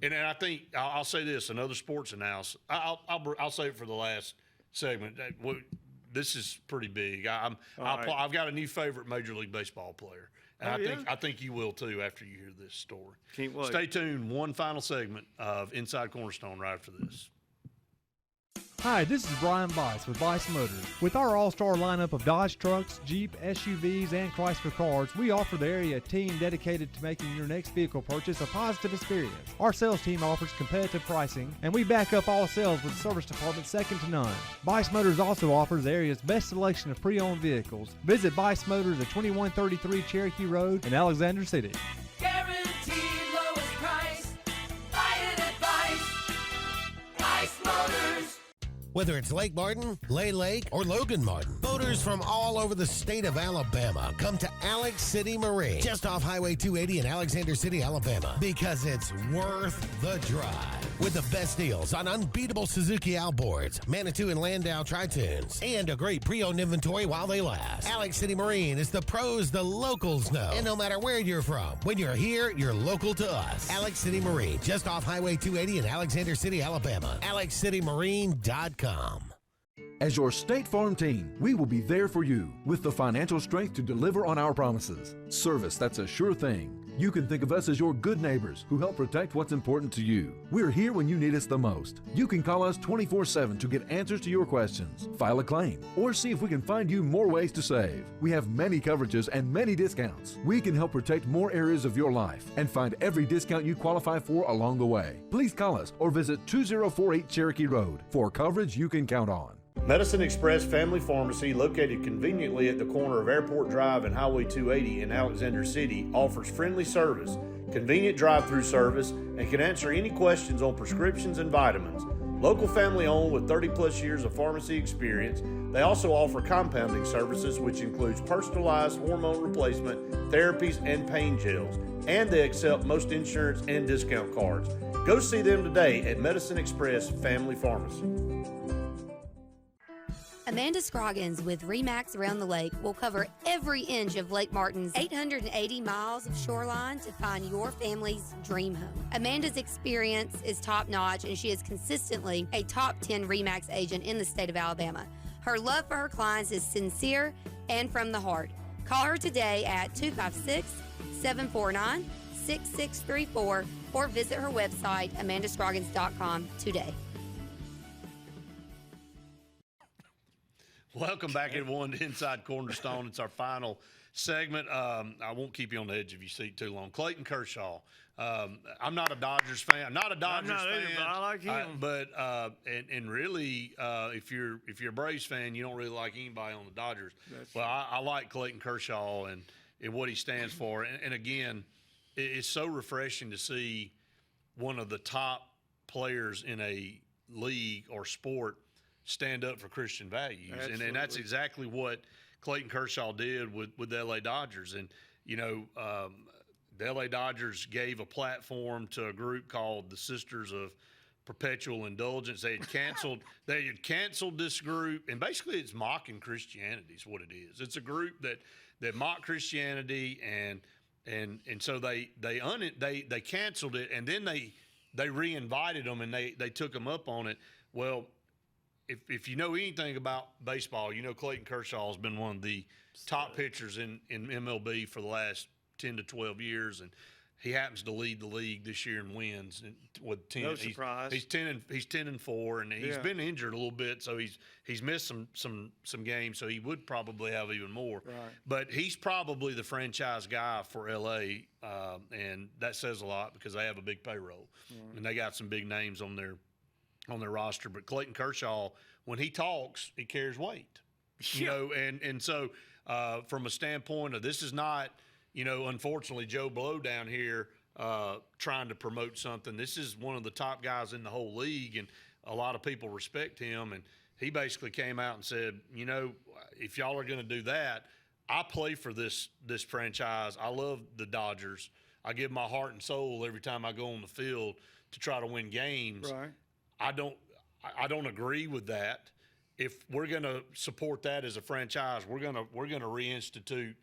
And I think I'll say this: another sports analysis. I'll say it for the last segment. This is pretty big. I've got a new favorite Major League Baseball player, and I think you will too after you hear this story. Can't wait. Stay tuned. One final segment of Inside Cornerstone right after this. Hi, this is Brian Bice with Bice Motors. With our all-star lineup of Dodge trucks, Jeep, SUVs, and Chrysler cars, we offer the area team dedicated to making your next vehicle purchase a positive experience. Our sales team offers competitive pricing, and we back up all sales with a service department second to none. Bice Motors also offers the area's best selection of pre-owned vehicles. Visit Bice Motors at 2133 Cherokee Road in Alexander City. Guaranteed lowest price. Buy it at Bice Motors. Whether it's Lake Martin, Lay Lake, or Logan Martin, boaters from all over the state of Alabama come to Alex City Marine, just off Highway 280 in Alexander City, Alabama, because it's worth the drive. With the best deals on unbeatable Suzuki outboards, Manitou and Landau Tritoons, and a great pre-owned inventory while they last. Alex City Marine is the pros the locals know. And no matter where you're from, when you're here, you're local to us. Alex City Marine, just off Highway 280 in Alexander City, Alabama. AlexCityMarine.com. As your State Farm team, we will be there for you with the financial strength to deliver on our promises. Service that's a sure thing. You can think of us as your good neighbors who help protect what's important to you. We're here when you need us the most. You can call us 24/7 to get answers to your questions, file a claim, or see if we can find you more ways to save. We have many coverages and many discounts. We can help protect more areas of your life and find every discount you qualify for along the way. Please call us or visit 2048 Cherokee Road for coverage you can count on. Medicine Express Family Pharmacy, located conveniently at the corner of Airport Drive and Highway 280 in Alexander City, offers friendly service, convenient drive-through service, and can answer any questions on prescriptions and vitamins. Local family owned with 30-plus years of pharmacy experience, they also offer compounding services, which includes personalized hormone replacement, therapies, and pain gels. And they accept most insurance and discount cards. Go see them today at Medicine Express Family Pharmacy. Amanda Scroggins with RE/MAX Around the Lake will cover every inch of Lake Martin's 880 miles of shoreline to find your family's dream home. Amanda's experience is top-notch, and she is consistently a top 10 RE/MAX agent in the state of Alabama. Her love for her clients is sincere and from the heart. Call her today at 256-749-6634 or visit her website, amandascroggins.com, today. Welcome back, everyone, to Inside Cornerstone. It's our final segment. I won't keep you on the edge of your seat too long. Clayton Kershaw. I'm not a Dodgers fan. I'm not a Dodgers fan. Either, but I like him. And really, if you're a Braves fan, you don't really like anybody on the Dodgers. I like Clayton Kershaw and what he stands for. And again, it's so refreshing to see one of the top players in a league or sport stand up for Christian values. And that's exactly what Clayton Kershaw did with the LA Dodgers. And, the LA Dodgers gave a platform to a group called the Sisters of Perpetual Indulgence. They had canceled this group, and basically it's mocking Christianity is what it is. It's a group that mock Christianity, and and so they canceled it, and then they re-invited them, and they took them up on it. Well, if you know anything about baseball, you know Clayton Kershaw has been one of the top pitchers in MLB for the last 10 to 12 years, and he happens to lead the league this year in wins with 10. No surprise. He's 10-4, and he's been injured a little bit, so he's missed some games, so he would probably have even more. Right. But he's probably the franchise guy for LA, and that says a lot because they have a big payroll, and they got some big names on their roster. But Clayton Kershaw, when he talks, he carries weight. You know, and so from a standpoint of this is not, you know, unfortunately Joe Blow down here trying to promote something. This is one of the top guys in the whole league, and a lot of people respect him. And he basically came out and said, you know, if y'all are going to do that, I play for this franchise. I love the Dodgers. I give my heart and soul every time I go on the field to try to win games. Right. I don't agree with that. If we're going to support that as a franchise, we're going to reinstitute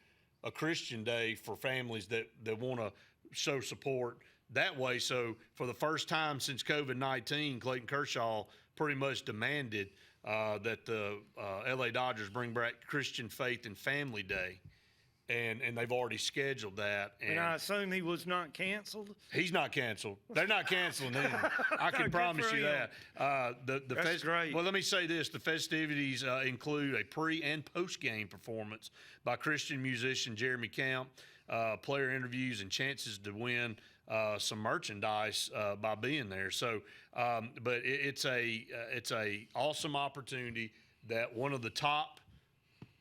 a Christian Day for families that want to show support that way. So for the first time since COVID-19, Clayton Kershaw pretty much demanded that the LA Dodgers bring back Christian Faith and Family Day. And they've already scheduled that. And I assume he was not canceled? He's not canceled. They're not canceling him. I can Good promise for you him. that. That's great. Well, let me say this. The festivities include a pre- and post-game performance by Christian musician Jeremy Camp, player interviews, and chances to win some merchandise by being there. So, but it's a awesome opportunity that one of the top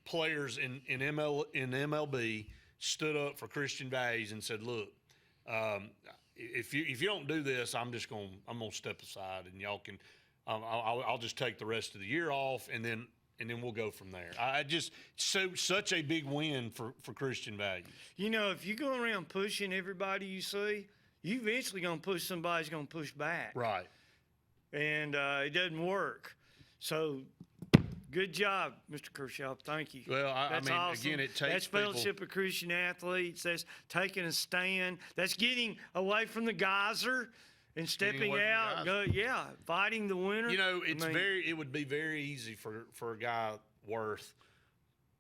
players in MLB stood up for Christian values and said, "Look, if you don't do this, I'm gonna step aside, and y'all can, I'll just take the rest of the year off, and then we'll go from there." I just such a big win for Christian values. You know, if you go around pushing everybody you see, you eventually going to push somebody who's going to push back. Right. And it doesn't work. So good job, Mr. Kershaw. Thank you. Well, I That's mean, awesome. again, it takes That's Fellowship of Christian Athletes. That's taking a stand. That's getting away from the geyser and stepping away from the out. geyser. Fighting the winner. You know, it would be very easy for a guy worth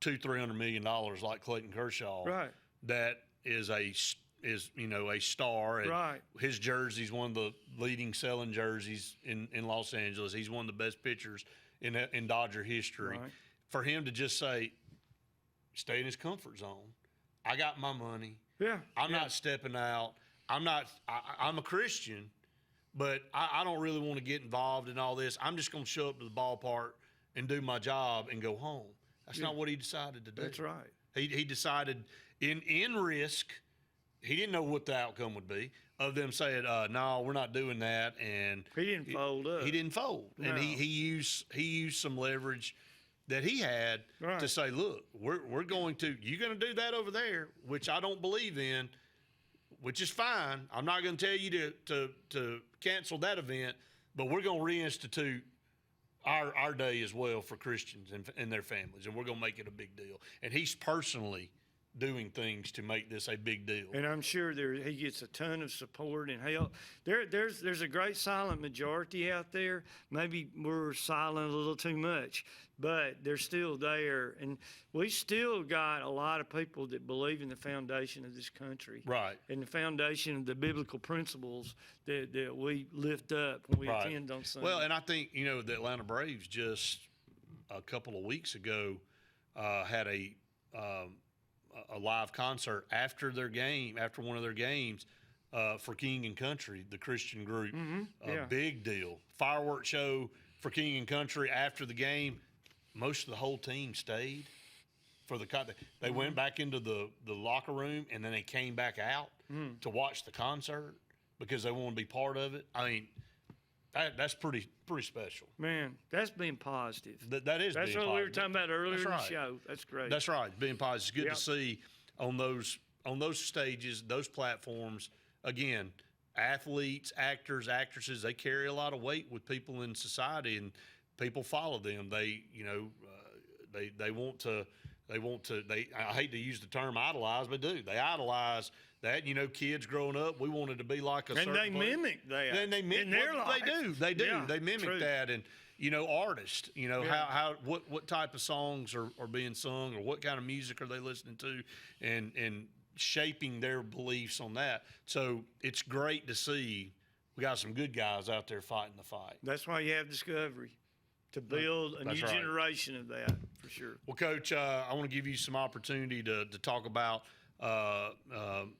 $200-300 million like Clayton Kershaw, Right. that is a star. And Right. his jersey's one of the leading selling jerseys in Los Angeles. He's one of the best pitchers in Dodger history. Right. For him to just say, stay in his comfort zone. I got my money. Yeah. I'm not stepping out. I'm a Christian, but I don't really want to get involved in all this. I'm just going to show up to the ballpark and do my job and go home. That's not what he decided to do. That's right. He decided in risk. He didn't know what the outcome would be of them saying, "No, we're not doing that." And He didn't fold up. He didn't fold, and No. he used some leverage that he had Right. to say, "Look, you're going to do that over there, which I don't believe in, which is fine. I'm not going to tell you to cancel that event, but we're going to reinstitute our day as well for Christians and their families, and we're going to make it a big deal." And he's personally doing things to make this a big deal. And I'm sure he gets a ton of support and help. There's a great silent majority out there. Maybe we're silent a little too much, but they're still there. And we still got a lot of people that believe in the foundation of this country. Right. And the foundation of the biblical principles that we lift up when we Right. attend on Sunday. Well, and I think, the Atlanta Braves just a couple of weeks ago had a live concert after one of their games for King and Country, the Christian group. Yeah. Big deal. Fireworks show for King and Country after the game. Most of the whole team stayed for the they went back into the locker room, and then they came back out to watch the concert because they want to be part of it. I mean, that's pretty special. Man, that's being positive. That is. That's being what we were positive. talking about earlier That's in the right. show. That's great. That's right. Being positive. It's good Yep. to see on those stages, those platforms. Again, athletes, actors, actresses, they carry a lot of weight with people in society, and people follow them. They want to. I hate to use the term idolize, but they idolize that. Kids growing up, we wanted to be like a And certain they place. mimic that. Then they mimic in their what life. They do. Yeah, They mimic true. that. And artists. What type of songs are being sung, or what kind of music are they listening to, and shaping their beliefs on that. So it's great to see we got some good guys out there fighting the fight. That's why you have Discovery, to build a new That's right. generation of that, for sure. Well, Coach, I want to give you some opportunity to talk about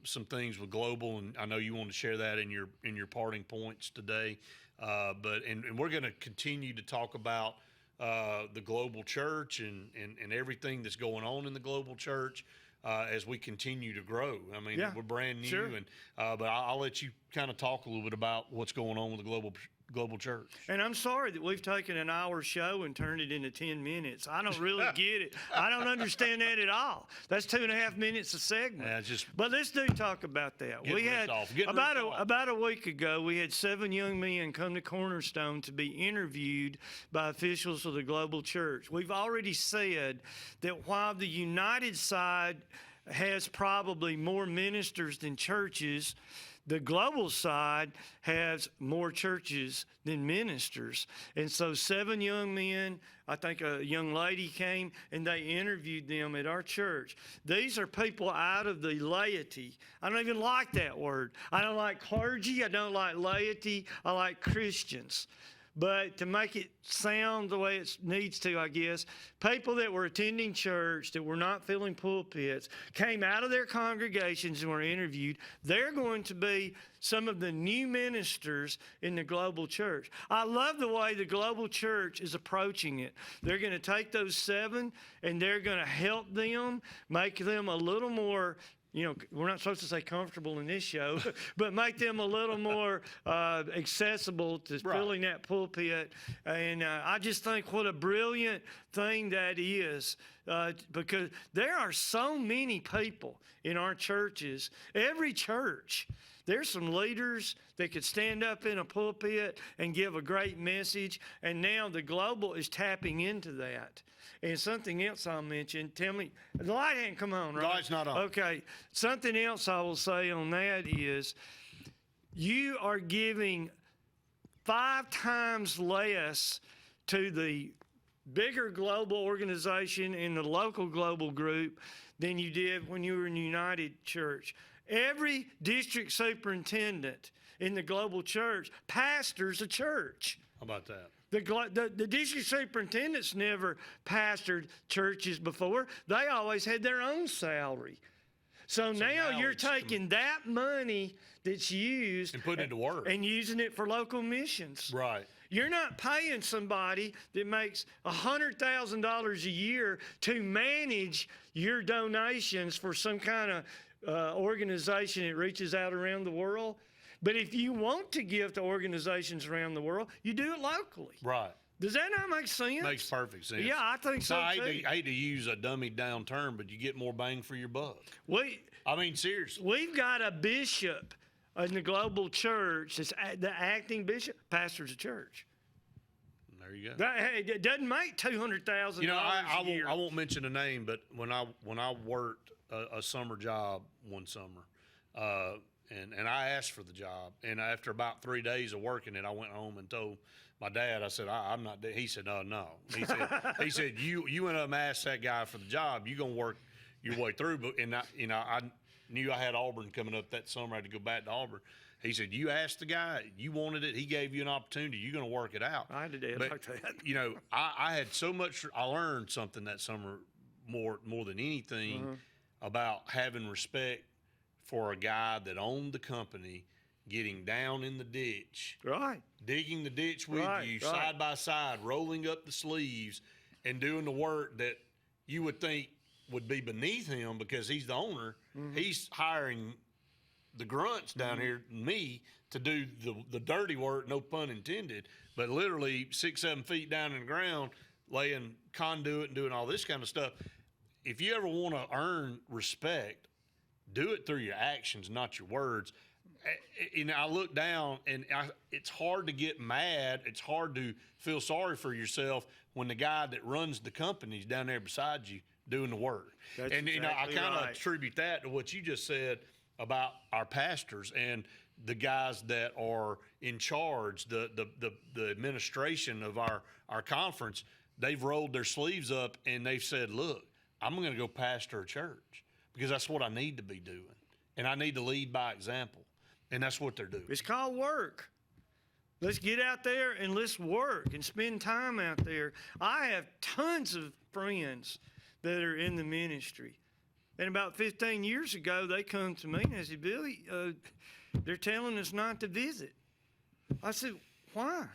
some things with Global, and I know you want to share that in your parting points today. But we're going to continue to talk about the Global Church and everything that's going on in the Global Church as we continue to grow. I mean, Yeah, we're brand new, sure. but I'll let you kind of talk a little bit about what's going on with the Global Church. And I'm sorry that we've taken an hour show and turned it into 10 minutes. I don't really get it. I don't understand that at all. That's 2.5 minutes a segment. Yeah, it's just But let's talk about that. Getting We ripped had off. Getting ripped off. about a week ago, we had 7 young men come to Cornerstone to be interviewed by officials of the Global Church. We've already said that while the United side has probably more ministers than churches, the Global side has more churches than ministers. And so 7 young men, I think a young lady came, and they interviewed them at our church. These are people out of the laity. I don't even like that word. I don't like clergy. I don't like laity. I like Christians. But to make it sound the way it needs to, I guess, people that were attending church, that were not filling pulpits, came out of their congregations and were interviewed. They're going to be some of the new ministers in the Global Church. I love the way the Global Church is approaching it. They're going to take those 7 and they're going to help them, make them a little more, we're not supposed to say comfortable in this show, but make them a little more accessible to filling that pulpit. And I just think what a brilliant thing that is, because there are so many people in our churches, every church. There's some leaders that could stand up in a pulpit and give a great message, and now the Global is tapping into that. And something else I'll mention, tell me, the light ain't come on, right? The light's not on. Okay, something else I will say on that is you are giving 5 times less to the bigger Global organization and the local Global group than you did when you were in United Church. Every district superintendent in the Global Church pastors a church. How about that? The district superintendents never pastored churches before. They always had their own salary. So now you're taking that money that's used And putting it to work. and using it for local missions. Right. You're not paying somebody that makes $100,000 a year to manage your donations for some kind of organization that reaches out around the world. But if you want to give to organizations around the world, you do it locally. Right. Does that not make sense? Makes perfect sense. Yeah, I think so, I too. hate to use a dummied down term, but you get more bang for your buck. I mean, seriously. We've got a bishop in the Global Church that's the acting bishop, pastors a church. There you go. It doesn't make $200,000 a year. I won't mention a name, but when I worked a summer job one summer, and I asked for the job, and after about 3 days of working it, I went home and told my dad. I said, I'm not. He said, no. He said you went up and asked that guy for the job. You gonna work your way through. But I knew I had Auburn coming up that summer. I had to go back to Auburn. He said, you asked the guy, you wanted it, he gave you an opportunity, you're going to work it out. I did but, like that. I had so much, I learned something that summer more than anything about having respect for a guy that owned the company, getting down in the ditch, Right. digging the ditch with you, side by side, rolling up the sleeves, and doing the work that you would think would be beneath him because he's the owner. He's hiring the grunts down here, me, to do the dirty work, no pun intended, but literally 6-7 feet down in the ground, laying conduit and doing all this kind of stuff. If you ever want to earn respect, do it through your actions, not your words. I look down, and it's hard to get mad. It's hard to feel sorry for yourself when the guy that runs the company's down there beside you doing the work. That's and I exactly kind of right. attribute that to what you just said about our pastors and the guys that are in charge, the administration of our conference. They've rolled their sleeves up and they've said, look, I'm going to go pastor a church because that's what I need to be doing. And I need to lead by example. And that's what they're doing. It's called work. Let's get out there and let's work and spend time out there. I have tons of friends that are in the ministry. And about 15 years ago, they come to me and they said, Billy, they're telling us not to visit. I said, why?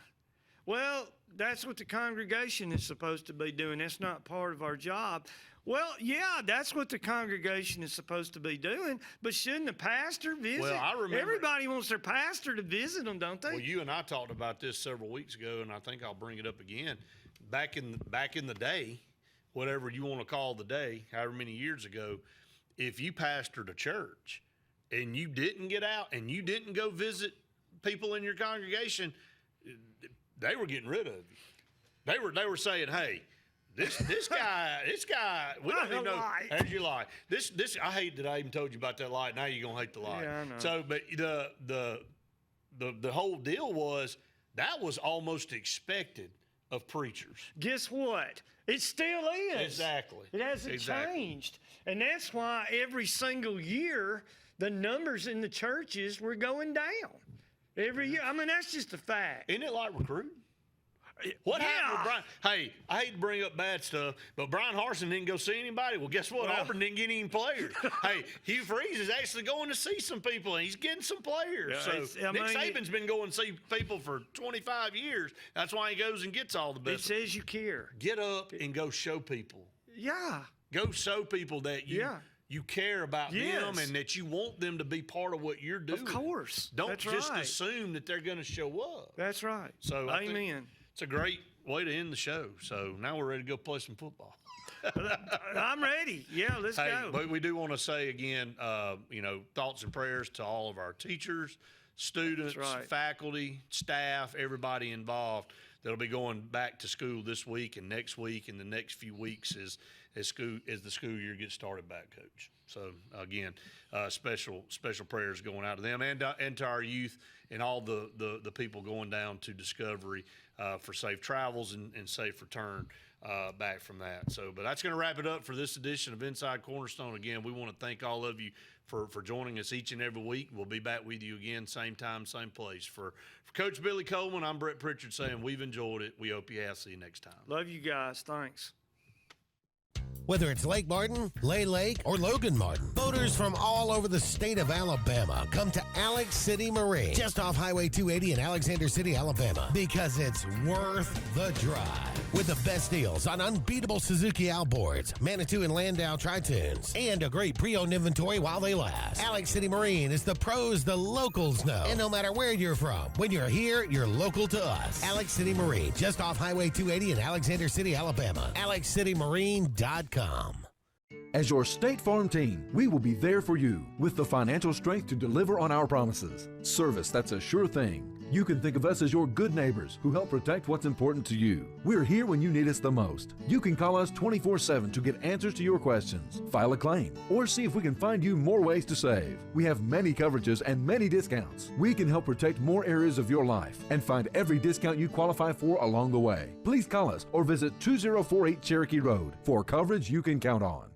Well, that's what the congregation is supposed to be doing. That's not part of our job. Well, yeah, that's what the congregation is supposed to be doing, but shouldn't the pastor visit? Well, I remember everybody wants their pastor to visit them, don't they? Well, you and I talked about this several weeks ago, and I think I'll bring it up again. Back in the day, whatever you want to call the day, however many years ago, if you pastored a church and you didn't get out and you didn't go visit people in your congregation, they were getting rid of you. They were saying, hey, this guy, we don't even know. As you lie. This, I hate that I even told you about that lie. Now you're gonna hate the lie. Yeah, I know. So, but the whole deal was that was almost expected of preachers. Guess what? It still is. Exactly. It hasn't changed. And that's why every single year the numbers in the churches were going down. Every year. I mean, that's just a fact. Isn't it like recruiting? What happened with Brian? Hey, I hate to bring up bad stuff, but Brian Harsin didn't go see anybody. Well, guess what? Auburn didn't get any players. Hey, Hugh Freeze is actually going to see some people, and he's getting some players. Yeah, Nick Saban's been going to see people for 25 years. That's why he goes and gets all the best. It says you care. Get up and go show people. Yeah. Go show people that you care about them and that you want them to be part of what you're doing. Of course. Don't just assume that they're going to show up. That's right. So amen. It's a great way to end the show. So now we're ready to go play some football. I'm ready. Yeah, let's go. But we do want to say again, thoughts and prayers to all of our teachers, students, faculty, staff, everybody involved that'll be going back to school this week and next week and the next few weeks as the school year gets started back, Coach. So again, special prayers going out to them and to our youth and all the people going down to Discovery for safe travels and safe return back from that. So, but that's going to wrap it up for this edition of Inside Cornerstone. Again, we want to thank all of you for joining us each and every week. We'll be back with you again, same time, same place. For Coach Billy Coleman, I'm Brett Pritchard saying we've enjoyed it. We hope you have. See you next time. Love you guys. Thanks. Whether it's Lake Martin, Lay Lake, or Logan Martin, boaters from all over the state of Alabama come to Alex City Marine, just off Highway 280 in Alexander City, Alabama, because it's worth the drive. With the best deals on unbeatable Suzuki outboards, Manitou and Landau tri-tunes, and a great pre-owned inventory while they last. Alex City Marine is the pros the locals know. And no matter where you're from, when you're here, you're local to us. Alex City Marine, just off Highway 280 in Alexander City, Alabama. AlexCityMarine.com. As your State Farm team, we will be there for you with the financial strength to deliver on our promises. Service that's a sure thing. You can think of us as your good neighbors who help protect what's important to you. We're here when you need us the most. You can call us 24/7 to get answers to your questions, file a claim, or see if we can find you more ways to save. We have many coverages and many discounts. We can help protect more areas of your life and find every discount you qualify for along the way. Please call us or visit 2048 Cherokee Road for coverage you can count on.